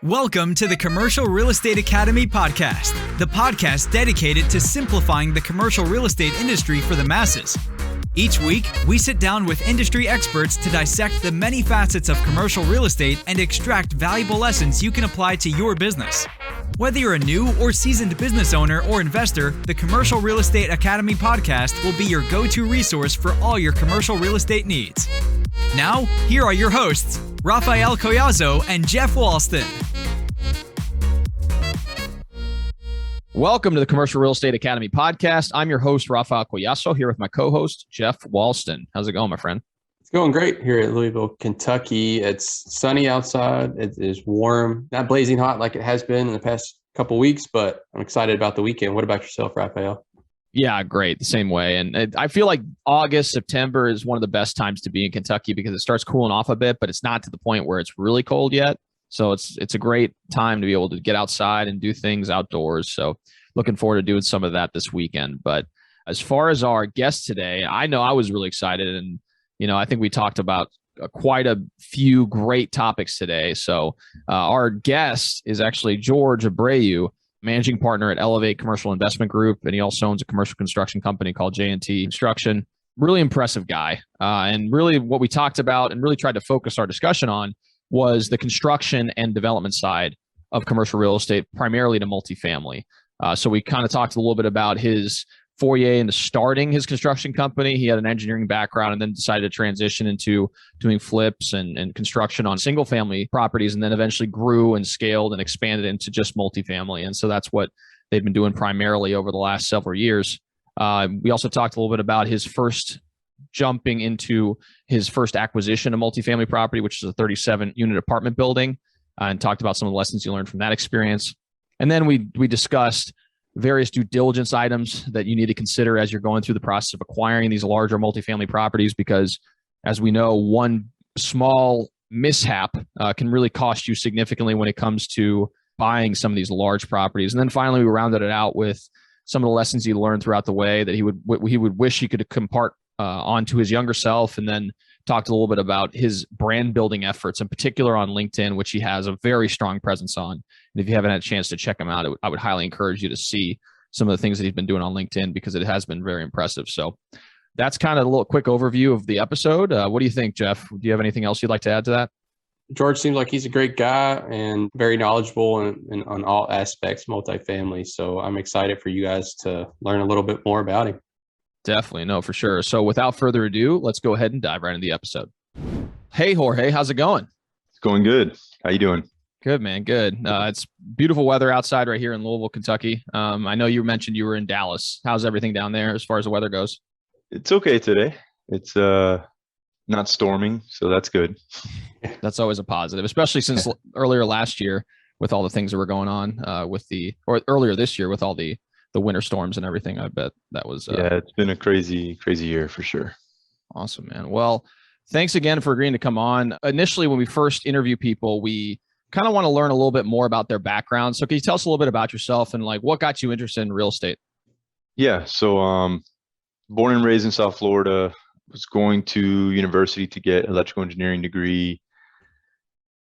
Welcome to the Commercial Real Estate Academy podcast, the podcast dedicated to simplifying the commercial real estate industry for the masses. Each week, we sit down with industry experts to dissect the many facets of commercial real estate and extract valuable lessons you can apply to your business. Whether you're a new or seasoned business owner or investor, the Commercial Real Estate Academy podcast will be your go-to resource for all your commercial real estate needs. Now, here are your hosts, Raphael Collazo and Jeff Walston. Welcome to the Commercial Real Estate Academy podcast. I'm your host, Raphael Collazo, here with my co-host, Jeff Walston. How's it going, my friend? It's going great here at Louisville, Kentucky. It's sunny outside. It is warm, not blazing hot like it has been in the past couple weeks, but I'm excited about the weekend. What about yourself, Raphael? Yeah, great. The same way. And I feel like August, September is one of the best times to be in Kentucky because it starts cooling off a bit, but it's not to the point where it's really cold yet. So it's a great time to be able to get outside and do things outdoors. So looking forward to doing some of that this weekend. But as far as our guest today, I know I was really excited. And, I think we talked about quite a few great topics today. So our guest is actually Jorge Abreu, managing partner at Elevate Commercial Investment Group. And he also owns a commercial construction company called J&T Construction. Really impressive guy. And really what we talked about and really tried to focus our discussion on was the construction and development side of commercial real estate, primarily to multifamily. So we kind of talked a little bit about his foray into starting his construction company. He had an engineering background and then decided to transition into doing flips and construction on single family properties, and then eventually grew and scaled and expanded into just multifamily. And so that's what they've been doing primarily over the last several years. We also talked a little bit about his first jumping into his first acquisition of multifamily property, which is a 37-unit apartment building, and talked about some of the lessons you learned from that experience. And then we discussed various due diligence items that you need to consider as you're going through the process of acquiring these larger multifamily properties, because as we know, one small mishap can really cost you significantly when it comes to buying some of these large properties. And then finally, we rounded it out with some of the lessons he learned throughout the way that he would wish he could impart onto his younger self, and then talked a little bit about his brand building efforts, in particular on LinkedIn, which he has a very strong presence on. And if you haven't had a chance to check him out, I would highly encourage you to see some of the things that he's been doing on LinkedIn, because it has been very impressive. So that's kind of a little quick overview of the episode. What do you think, Jeff? Do you have anything else you'd like to add to that? George seems like he's a great guy and very knowledgeable in on all aspects multifamily. So I'm excited for you guys to learn a little bit more about him. Definitely. No, for sure. So without further ado, let's go ahead and dive right into the episode. Hey, Jorge, how's it going? It's going good. How you doing? Good, man. Good. It's beautiful weather outside right here in Louisville, Kentucky. I know you mentioned you were in Dallas. How's everything down there as far as the weather goes? It's okay today. It's not storming, so that's good. That's always a positive, especially since earlier last year with all the things that were going on or earlier this year with all the winter storms and everything. I bet that was it's been a crazy year for sure. Awesome, man. Well, thanks again for agreeing to come on. Initially, when we first interview people, we kind of want to learn a little bit more about their background. So can you tell us a little bit about yourself and like what got you interested in real estate? Yeah. So born and raised in South Florida, was going to university to get electrical engineering degree.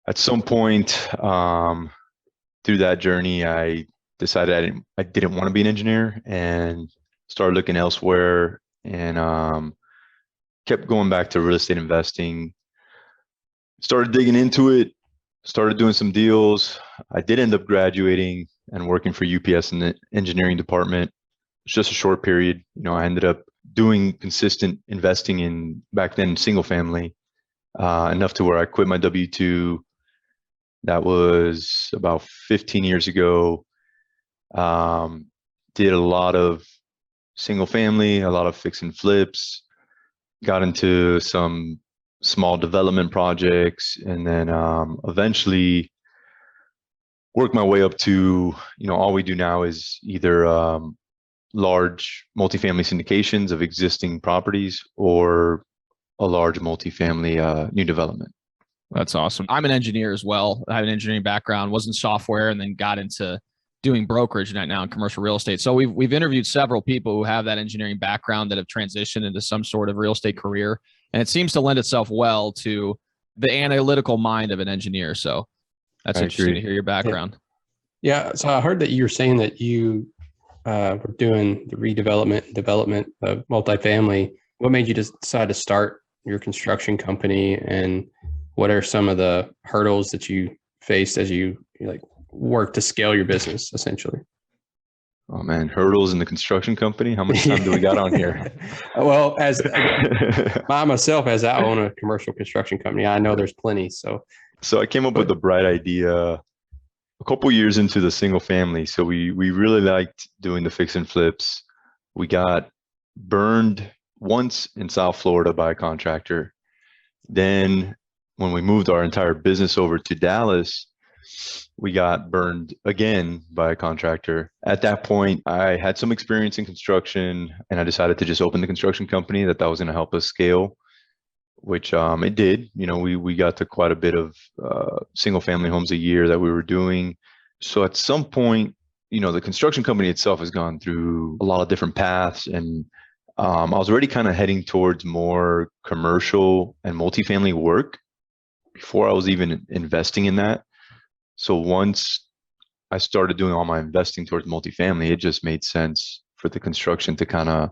At some point through that journey, I decided I didn't want to be an engineer and started looking elsewhere, and kept going back to real estate investing. Started digging into it, started doing some deals. I did end up graduating and working for UPS in the engineering department. It's just a short period. I ended up doing consistent investing in, back then, single family, enough to where I quit my W-2. That was about 15 years ago. Did a lot of single family, a lot of fix and flips, got into some small development projects, and then eventually worked my way up to, all we do now is either large multifamily syndications of existing properties or a large multifamily new development. That's awesome. I'm an engineer as well. I have an engineering background, was in software, and then got into doing brokerage right now in commercial real estate. So we've interviewed several people who have that engineering background that have transitioned into some sort of real estate career. And it seems to lend itself well to the analytical mind of an engineer. So That's I interesting agree. to hear your background. Yeah. So I heard that you were saying that you were doing the redevelopment and development of multifamily. What made you just decide to start your construction company, and what are some of the hurdles that you faced as you like work to scale your business essentially? Oh man, hurdles in the construction company. How much time do we got on here? Well, as myself, as I own a commercial construction company, I know there's plenty. So I came up with the bright idea a couple years into the single family. So we really liked doing the fix and flips. We got burned once in South Florida by a contractor. Then when we moved our entire business over to Dallas, we got burned again by a contractor. At that point, I had some experience in construction, and I decided to just open the construction company that was going to help us scale, which it did. You know, we got to quite a bit of single family homes a year that we were doing. So at some point, you know, the construction company itself has gone through a lot of different paths, and I was already kind of heading towards more commercial and multifamily work before I was even investing in that. So once I started doing all my investing towards multifamily, it just made sense for the construction to kind of,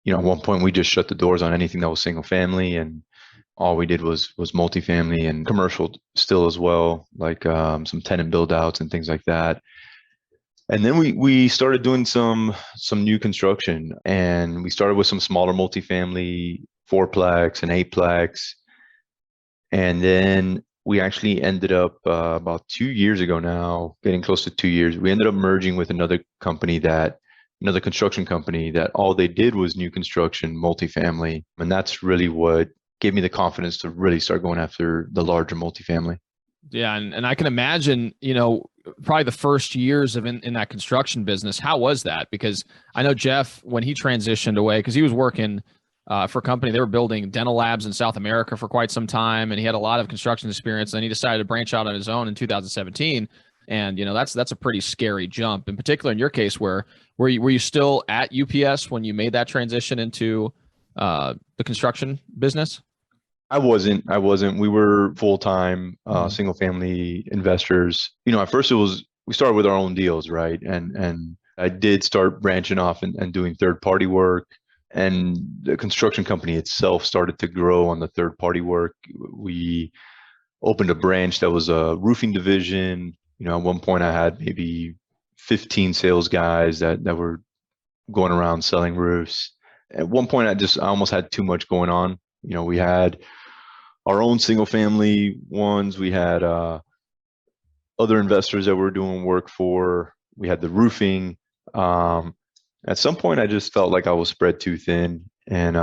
you know, at one point we just shut the doors on anything that was single family, and all we did was multifamily and commercial still as well, like some tenant build outs and things like that. And then we started doing some new construction, and we started with some smaller multifamily, 4-plex and 8-plex. And then we actually ended up about 2 years ago now, getting close to 2 years, we ended up merging with another construction company that all they did was new construction, multifamily. And that's really what gave me the confidence to really start going after the larger multifamily. Yeah. And I can imagine, you know, probably the first years of in that construction business, how was that? Because I know Jeff, when he transitioned away, because he was working for a company, they were building dental labs in South America for quite some time, and he had a lot of construction experience. And he decided to branch out on his own in 2017. And, you know, that's a pretty scary jump, in particular in your case, where were you still at UPS when you made that transition into the construction business? I wasn't. We were full-time single family investors. You know, at first we started with our own deals, right? And I did start branching off and doing third-party work. And the construction company itself started to grow on the third-party work. We opened a branch that was a roofing division. You know, at one point I had maybe 15 sales guys that were going around selling roofs. At one point I almost had too much going on. You know, we had our own single family ones. We had other investors that we're doing work for. We had the roofing. At some point, I just felt like I was spread too thin, and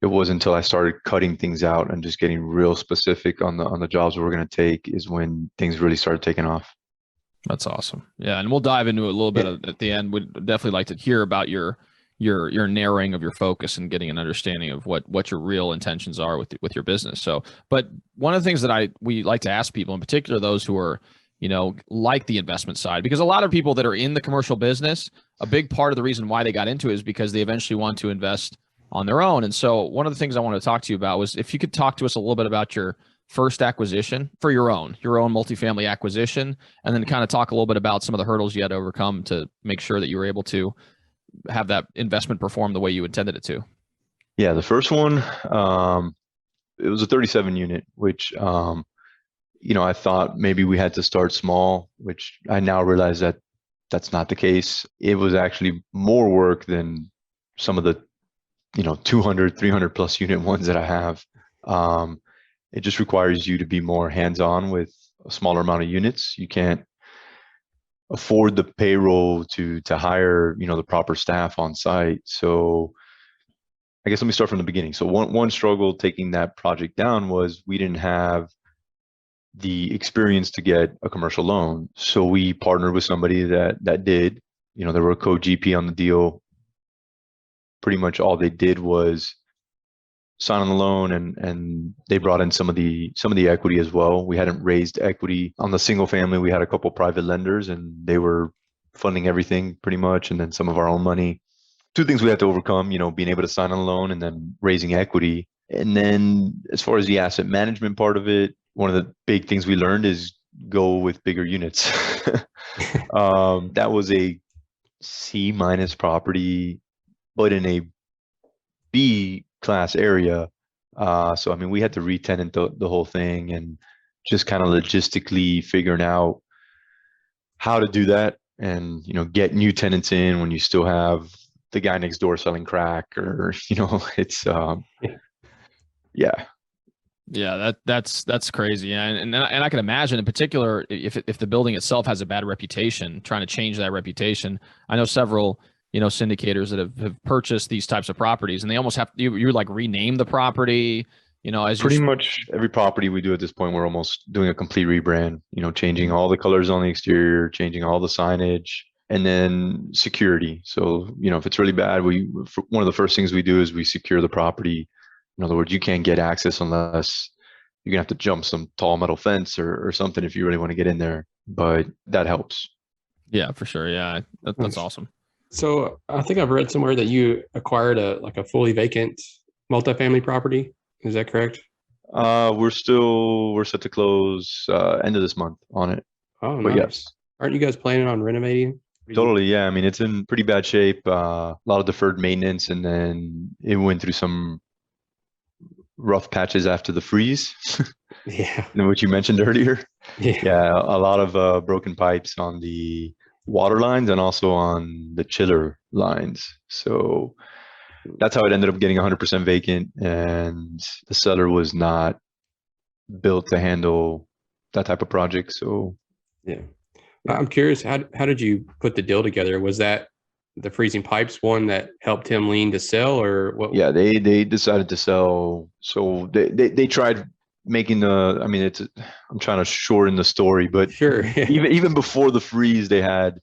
it wasn't until I started cutting things out and just getting real specific on the jobs we're going to take is when things really started taking off. That's awesome. Yeah, and we'll dive into it a little bit at the end. We'd definitely like to hear about your narrowing of your focus and getting an understanding of what your real intentions are with your business. So, but one of the things that we like to ask people, in particular those who are, you know, like the investment side, because a lot of people that are in the commercial business, a big part of the reason why they got into it is because they eventually want to invest on their own. And so one of the things I wanted to talk to you about was if you could talk to us a little bit about your first acquisition for your own multifamily acquisition, and then kind of talk a little bit about some of the hurdles you had to overcome to make sure that you were able to have that investment perform the way you intended it to. Yeah, the first one, it was a 37 unit, which, you know, I thought maybe we had to start small, which I now realize that that's not the case. It was actually more work than some of the, you know, 200, 300 plus unit ones that I have. It just requires you to be more hands-on with a smaller amount of units. You can't afford the payroll to hire, you know, the proper staff on site. So I guess let me start from the beginning. So one struggle taking that project down was we didn't have the experience to get a commercial loan. So we partnered with somebody that did. You know, they were a co-GP on the deal. Pretty much all they did was sign on the loan, and they brought in some of the equity as well. We hadn't raised equity on the single family. We had a couple private lenders, and they were funding everything pretty much, and then some of our own money. Two things we had to overcome, you know, being able to sign on a loan and then raising equity. And then as far as the asset management part of it, one of the big things we learned is go with bigger units. That was a C minus property, but in a B class area. So I mean, we had to re-tenant the whole thing and just kind of logistically figuring out how to do that, and get new tenants in when you still have the guy next door selling crack, or it's yeah. Yeah, that's crazy. And I can imagine, in particular, if the building itself has a bad reputation, trying to change that reputation. I know several syndicators that have purchased these types of properties, and they almost have to you like rename the property. As Pretty much every property we do at this point, we're almost doing a complete rebrand. Changing all the colors on the exterior, changing all the signage, and then security. So if it's really bad, one of the first things we do is we secure the property. In other words, you can't get access unless you're gonna have to jump some tall metal fence or something if you really want to get in there. But that helps. Yeah, for sure. Yeah, that's awesome. So I think I've read somewhere that you acquired a fully vacant multifamily property. Is that correct? We're set to close end of this month on it. Oh, but nice. Yes. Aren't you guys planning on renovating? Totally. Yeah. I mean, it's in pretty bad shape. A lot of deferred maintenance, and then it went through some rough patches after the freeze. Yeah. Which you mentioned earlier. Yeah. A lot of broken pipes on the water lines and also on the chiller lines. So that's how it ended up getting 100% vacant, and the seller was not built to handle that type of project. So yeah, I'm curious, how did you put the deal together? Was that the freezing pipes one that helped him lean to sell, or what? Yeah, they decided to sell. So they tried making I'm trying to shorten the story, but sure. even before the freeze, they had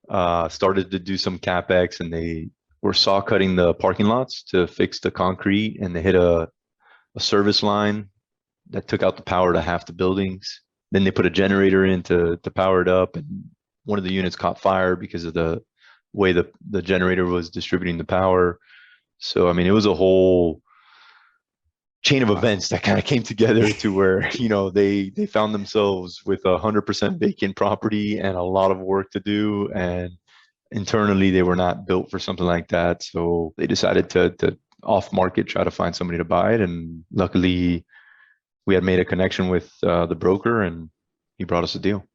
started to do some CapEx, and they were saw cutting the parking lots to fix the concrete, and they hit a service line that took out the power to half the buildings. Then they put a generator in to power it up, and one of the units caught fire because of the way the generator was distributing the power. So I mean, it was a whole chain of events that kind of came together to where they found themselves with 100% vacant property and a lot of work to do, and internally they were not built for something like that. So they decided to off market try to find somebody to buy it, and luckily we had made a connection with the broker, and he brought us a deal.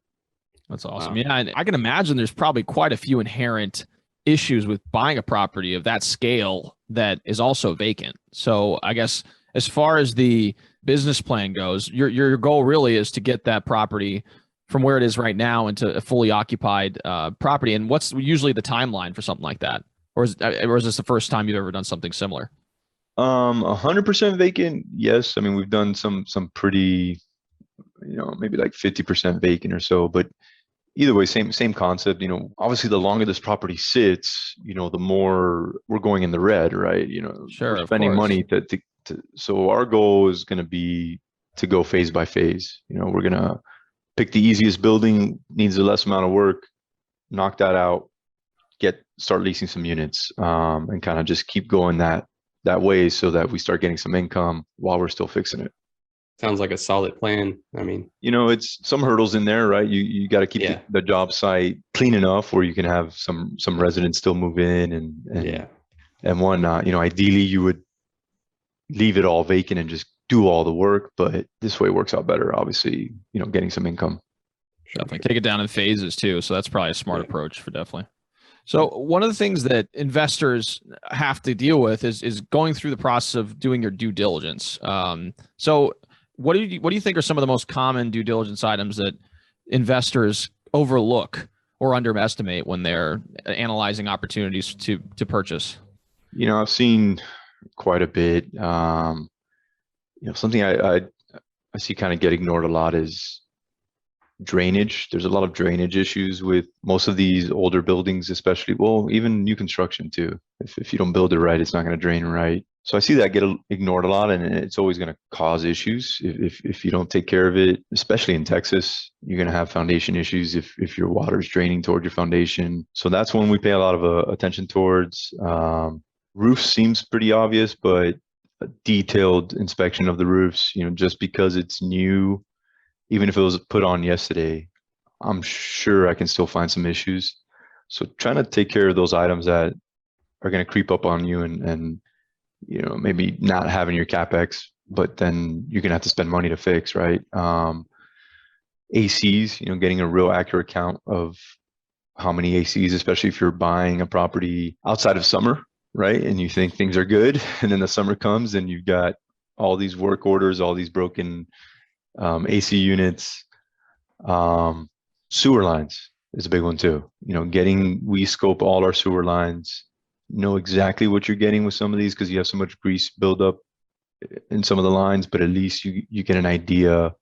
That's awesome. Wow. Yeah, and I can imagine there's probably quite a few inherent issues with buying a property of that scale that is also vacant. So I guess as far as the business plan goes, your goal really is to get that property from where it is right now into a fully occupied property. And what's usually the timeline for something like that? Or is this the first time you've ever done something similar? 100% vacant. Yes. I mean, we've done some pretty, maybe like 50% vacant or so, but either way, same concept. Obviously the longer this property sits, the more we're going in the red, right? Sure, we're spending money to so our goal is going to be to go phase by phase. We're going to pick the easiest building, needs the less amount of work, knock that out, start leasing some units, and kind of just keep going that way so that we start getting some income while we're still fixing it. Sounds like a solid plan. I mean, it's some hurdles in there, right? You got to keep the job site clean enough where you can have some residents still move in and whatnot. Ideally you would leave it all vacant and just do all the work, but this way works out better, obviously, getting some income. Definitely take it down in phases too. So that's probably a smart approach for definitely. So one of the things that investors have to deal with is going through the process of doing your due diligence. So what do you think are some of the most common due diligence items that investors overlook or underestimate when they're analyzing opportunities to purchase? I've seen quite a bit. Something I see kind of get ignored a lot is drainage. There's a lot of drainage issues with most of these older buildings, especially, well, even new construction too. If you don't build it right, it's not going to drain right. So I see that get ignored a lot, and it's always going to cause issues if you don't take care of it, especially in Texas. You're going to have foundation issues if your water is draining toward your foundation. So that's one we pay a lot of attention towards. Roof seems pretty obvious, but a detailed inspection of the roofs. Just because it's new, even if it was put on yesterday, I'm sure I can still find some issues. So trying to take care of those items that are going to creep up on you and maybe not having your CapEx, but then you're going to have to spend money to fix, right? ACs, getting a real accurate count of how many ACs, especially if you're buying a property outside of summer, right? And you think things are good, and then the summer comes and you've got all these work orders, all these broken AC units. Sewer lines is a big one too. We scope all our sewer lines, know exactly what you're getting with some of these because you have so much grease buildup in some of the lines, but at least you get an idea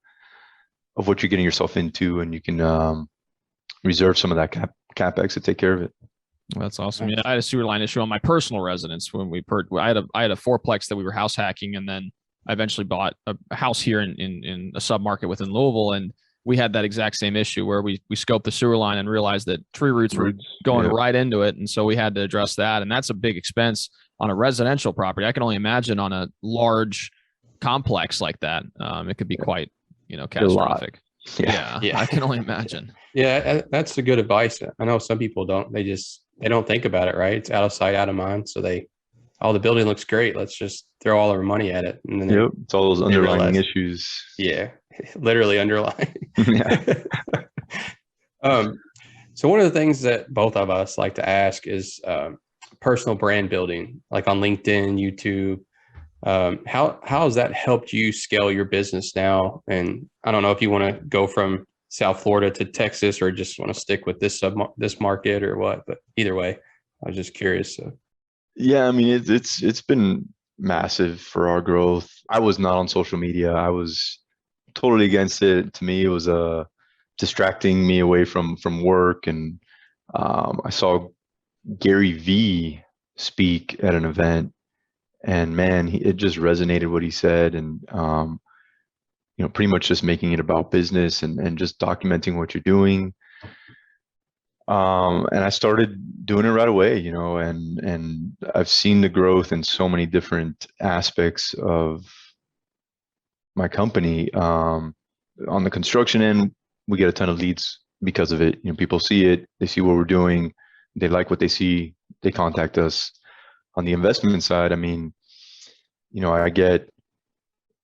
of what you're getting yourself into, and you can reserve some of that CapEx to take care of it. That's awesome. Yeah, I had a sewer line issue on my personal residence when I had a fourplex that we were house hacking, and then I eventually bought a house here in a submarket within Louisville, and we had that exact same issue where we scoped the sewer line and realized that tree roots were going right into it, and so we had to address that, and that's a big expense on a residential property. I can only imagine on a large complex like that, it could be quite catastrophic. Yeah, I can only imagine. Yeah, that's the good advice. I know some people don't. They don't think about it, right? It's out of sight, out of mind. So the building looks great. Let's just throw all our money at it. And then it's all those underlying issues. Yeah, literally underlying. Yeah. So one of the things that both of us like to ask is personal brand building, like on LinkedIn, YouTube. How has that helped you scale your business now? And I don't know if you want to go from South Florida to Texas or just want to stick with this market or what, but either way, I was just curious. So. Yeah, I mean, it's been massive for our growth. I was not on social media. I was totally against it. To me, it was distracting me away from work. And I saw Gary V speak at an event, and man, it just resonated what he said. And pretty much just making it about business and just documenting what you're doing. And I started doing it right away, and I've seen the growth in so many different aspects of my company. On the construction end, we get a ton of leads because of it. People see it, they see what we're doing, they like what they see, they contact us. On the investment side, I mean, I get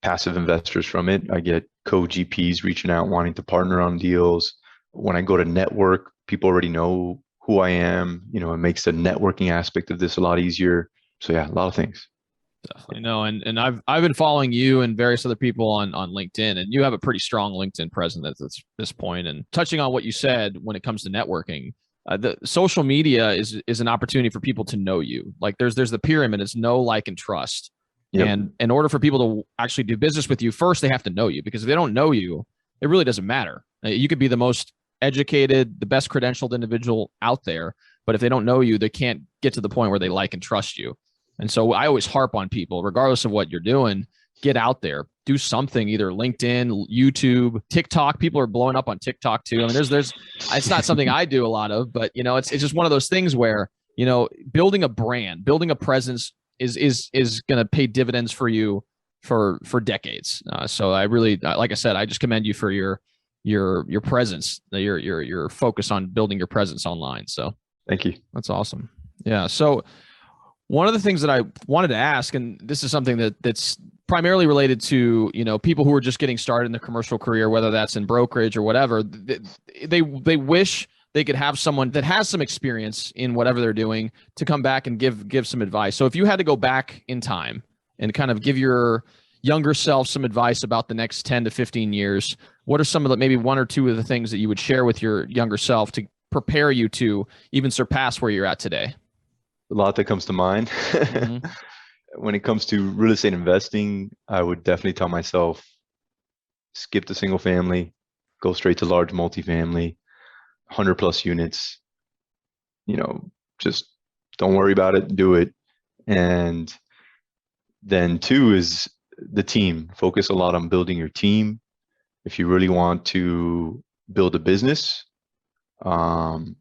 passive investors from it. I get co-GPs reaching out, wanting to partner on deals. When I go to network, people already know who I am. It makes the networking aspect of this a lot easier. So yeah, a lot of things. Definitely. No, and I've been following you and various other people on LinkedIn, and you have a pretty strong LinkedIn presence at this point. And touching on what you said when it comes to networking, the social media is an opportunity for people to know you. Like there's the pyramid. It's know, like, and trust. Yep. And in order for people to actually do business with you, first they have to know you, because if they don't know you, it really doesn't matter. You could be the most educated, the best credentialed individual out there, but if they don't know you, they can't get to the point where they like and trust you. And so I always harp on people, regardless of what you're doing, get out there, do something, either LinkedIn, YouTube, TikTok. People are blowing up on TikTok too. I mean, there's it's not something I do a lot of, but it's just one of those things where, building a brand, building a presence is going to pay dividends for you for decades. So I really, like I said, I just commend you for your presence, your focus on building your presence online. So thank you. That's awesome. Yeah. So one of the things that I wanted to ask, and this is something that's primarily related to, people who are just getting started in their commercial career, whether that's in brokerage or whatever, they wish they could have someone that has some experience in whatever they're doing to come back and give some advice. So if you had to go back in time and kind of give your younger self some advice about the next 10 to 15 years, what are some of the, maybe one or two of the things that you would share with your younger self to prepare you to even surpass where you're at today? A lot that comes to mind. Mm-hmm. When it comes to real estate investing, I would definitely tell myself, skip the single family, go straight to large multifamily, 100+ units. Just don't worry about it, do it. And then 2 is the team. Focus a lot on building your team. If you really want to build a business and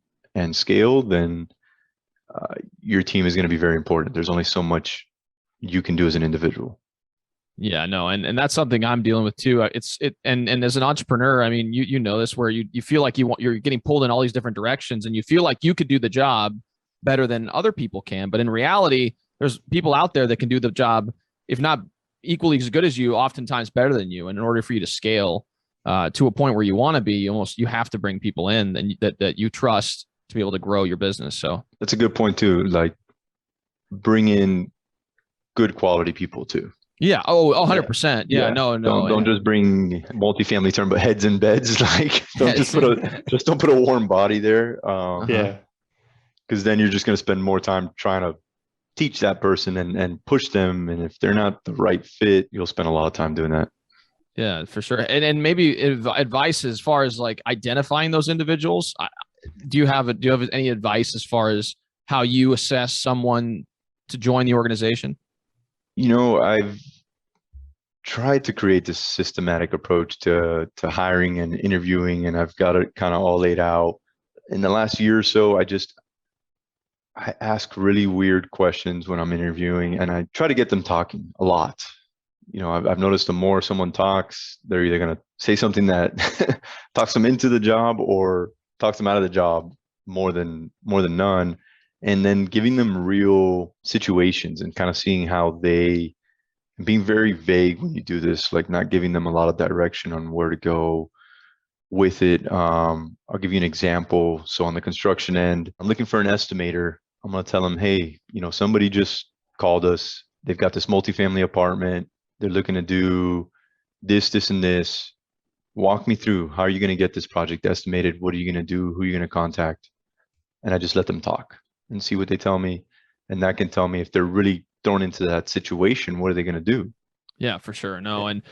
scale, then your team is going to be very important. There's only so much you can do as an individual. Yeah, no, and that's something I'm dealing with too. And as an entrepreneur, I mean, you know this, where you feel like you're getting pulled in all these different directions, and you feel like you could do the job better than other people can. But in reality, there's people out there that can do the job, if not equally as good as you, oftentimes better than you. And in order for you to scale to a point where you want to be, you have to bring people in that you trust to be able to grow your business. So That's a good point too. Like, bring in good quality people too. yeah. Oh, 100%. Yeah. No. Don't just bring multifamily term, but heads in beds. Like, don't put a warm body there. Yeah. Because then you're just going to spend more time trying to teach that person and push them. And if they're not the right fit, you'll spend a lot of time doing that. Yeah, for sure. And maybe advice as far as like identifying those individuals. Do you have any advice as far as how you assess someone to join the organization? I've tried to create this systematic approach to hiring and interviewing, and I've got it kind of all laid out. In the last year or so, I ask really weird questions when I'm interviewing, and I try to get them talking a lot. I've noticed the more someone talks, they're either going to say something that talks them into the job or talks them out of the job more than none. And then giving them real situations and kind of seeing how being very vague when you do this, like not giving them a lot of direction on where to go with it. I'll give you an example. So on the construction end, I'm looking for an estimator. I'm going to tell them, hey, somebody just called us. They've got this multifamily apartment. They're looking to do this, and this. Walk me through. How are you going to get this project estimated? What are you going to do? Who are you going to contact? And I just let them talk and see what they tell me. And that can tell me if they're really thrown into that situation, what are they going to do? Yeah, for sure. No, and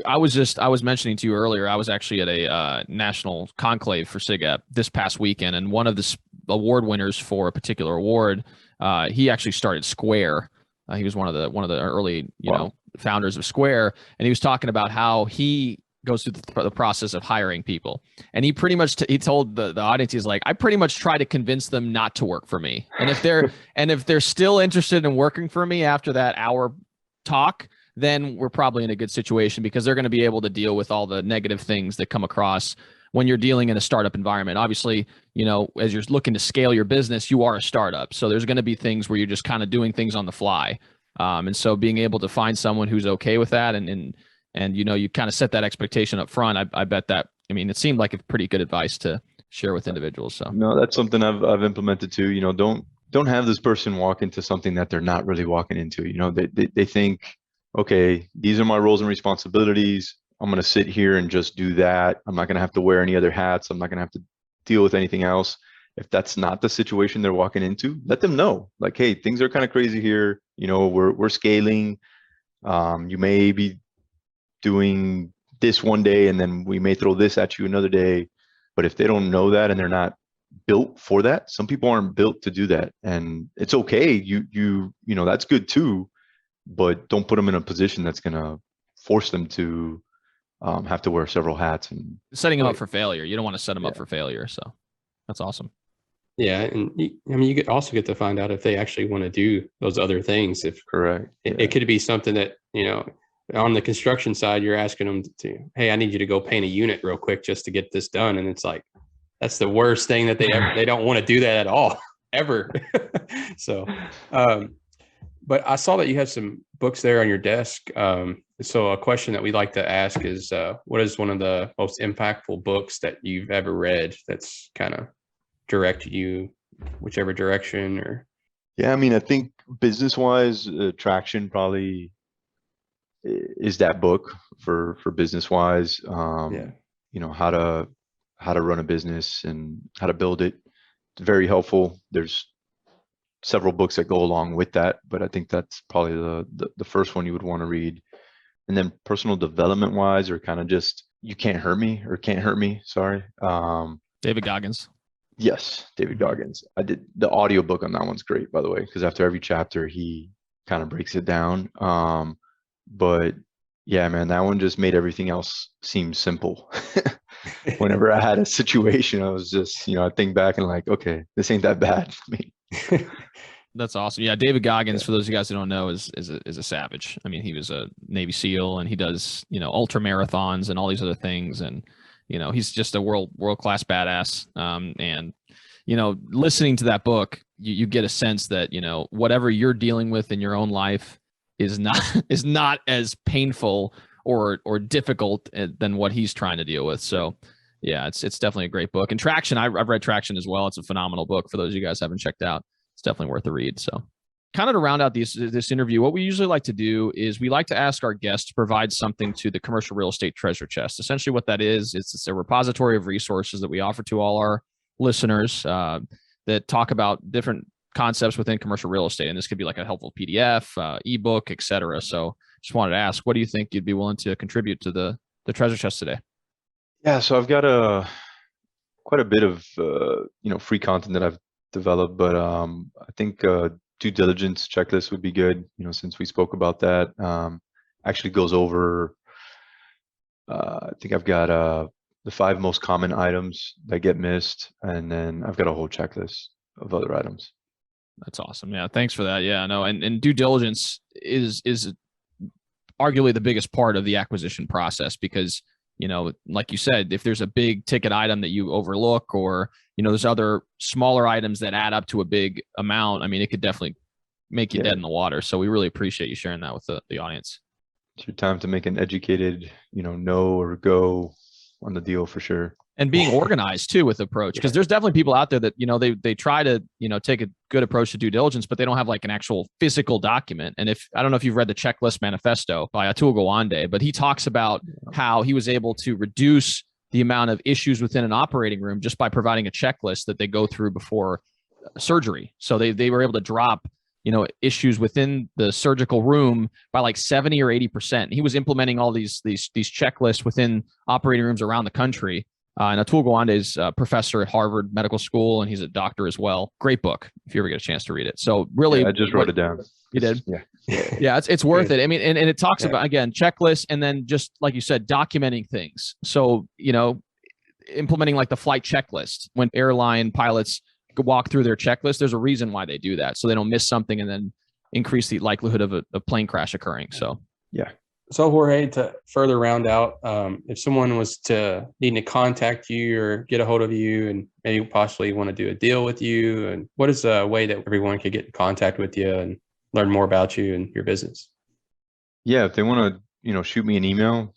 I was mentioning to you earlier, I was actually at a national conclave for SIGEP this past weekend, and one of the award winners for a particular award, he actually started Square. He was one of the early, founders of Square, and he was talking about how he goes through the process of hiring people, and he pretty much he told the audience, he's like, I pretty much try to convince them not to work for me, and if they're still interested in working for me after that hour talk, then we're probably in a good situation, because they're going to be able to deal with all the negative things that come across when you're dealing in a startup environment. Obviously, as you're looking to scale your business, you are a startup. So there's going to be things where you're just kind of doing things on the fly. And so being able to find someone who's okay with that and you kind of set that expectation up front, I bet that, it seemed like a pretty good advice to share with individuals. So no, that's something I've implemented too. Don't have this person walk into something that they're not really walking into. They think, okay, these are my roles and responsibilities. I'm going to sit here and just do that. I'm not going to have to wear any other hats. I'm not going to have to deal with anything else. If that's not the situation they're walking into, let them know, like, hey, things are kind of crazy here. We're scaling. You may be doing this one day, and then we may throw this at you another day. But if they don't know that and they're not built for that, some people aren't built to do that, and it's okay. You that's good too, but don't put them in a position that's going to force them to have to wear several hats and setting them up for failure. You don't want to set them up for failure. So that's awesome. Yeah, and you also get to find out if they actually want to do those other things. If correct, it could be something that on the construction side, you're asking them to, hey, I need you to go paint a unit real quick just to get this done, and it's like that's the worst thing that they don't want to do that at all ever. So, but I saw that you have some books there on your desk. So a question that we like to ask is, what is one of the most impactful books that you've ever read that's kind of directed you whichever direction? Or I think business-wise, Traction probably is that book for business-wise. How to run a business and how to build it. It's very helpful. There's several books that go along with that, but I think that's probably the first one you would want to read. And then personal development wise, or kind of just You Can't Hurt Me. Sorry. David Goggins. Yes, David Goggins. I did the audiobook on that one's great, by the way, because after every chapter he kind of breaks it down. But yeah, man, that one just made everything else seem simple. Whenever I had a situation, I was just, I think back and like, okay, this ain't that bad for me. That's awesome. Yeah, David Goggins, for those of you guys who don't know, is a savage. I mean, he was a Navy SEAL, and he does ultra marathons and all these other things, and he's just a world class badass. And listening to that book, you get a sense that whatever you're dealing with in your own life is not as painful or difficult than what he's trying to deal with. So yeah, it's definitely a great book. And Traction, I've read Traction as well. It's a phenomenal book for those of you guys who haven't checked out. It's definitely worth a read. So kind of to round out this interview, what we usually like to do is we like to ask our guests to provide something to the commercial real estate treasure chest. Essentially what that is, it's a repository of resources that we offer to all our listeners that talk about different concepts within commercial real estate. And this could be like a helpful PDF, ebook, etc. So just wanted to ask, what do you think you'd be willing to contribute to the treasure chest today? Yeah, so I've got quite a bit of free content that I've developed, but I think due diligence checklist would be good. Since we spoke about that, actually goes over. I think I've got the 5 most common items that get missed, and then I've got a whole checklist of other items. That's awesome. Yeah, thanks for that. Yeah, no, and due diligence is arguably the biggest part of the acquisition process because like you said, if there's a big ticket item that you overlook, or there's other smaller items that add up to a big amount, I mean, it could definitely make you dead in the water. So we really appreciate you sharing that with the audience. It's your time to make an educated, no or go on the deal for sure. And being organized too with approach, because there's definitely people out there that they try to take a good approach to due diligence, but they don't have like an actual physical document. And I don't know if you've read the Checklist Manifesto by Atul Gawande, but he talks about how he was able to reduce the amount of issues within an operating room just by providing a checklist that they go through before surgery. So they were able to drop issues within the surgical room by like 70 or 80%. He was implementing all these checklists within operating rooms around the country. And Atul Gawande is a professor at Harvard Medical School, and he's a doctor as well. Great book if you ever get a chance to read it. So really, I just wrote it down. You did? Yeah, it's worth it. I mean, and it talks about, again, checklists, and then just like you said, documenting things. So, implementing like the flight checklist. When airline pilots walk through their checklist, there's a reason why they do that. So they don't miss something and then increase the likelihood of a plane crash occurring. So, yeah. So Jorge, to further round out, if someone was needing to contact you or get a hold of you and maybe possibly want to do a deal with you, and what is a way that everyone could get in contact with you and learn more about you and your business? Yeah, if they want to, shoot me an email,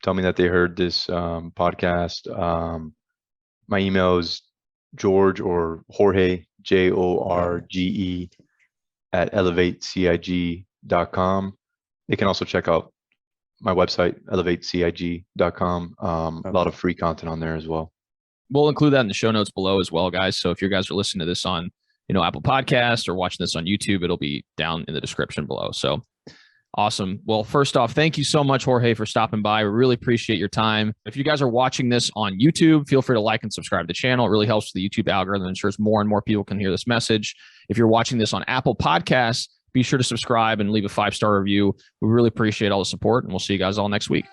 tell me that they heard this podcast. My email is George or Jorge, JORGE at elevatecig.com. They can also check out my website, elevatecig.com. A lot of free content on there as well. We'll include that in the show notes below as well, guys. So if you guys are listening to this on, Apple Podcasts or watching this on YouTube, it'll be down in the description below. So awesome. Well, first off, thank you so much, Jorge, for stopping by. We really appreciate your time. If you guys are watching this on YouTube, feel free to like and subscribe to the channel. It really helps the YouTube algorithm, ensures more and more people can hear this message. If you're watching this on Apple Podcasts, be sure to subscribe and leave a 5-star review. We really appreciate all the support, and we'll see you guys all next week.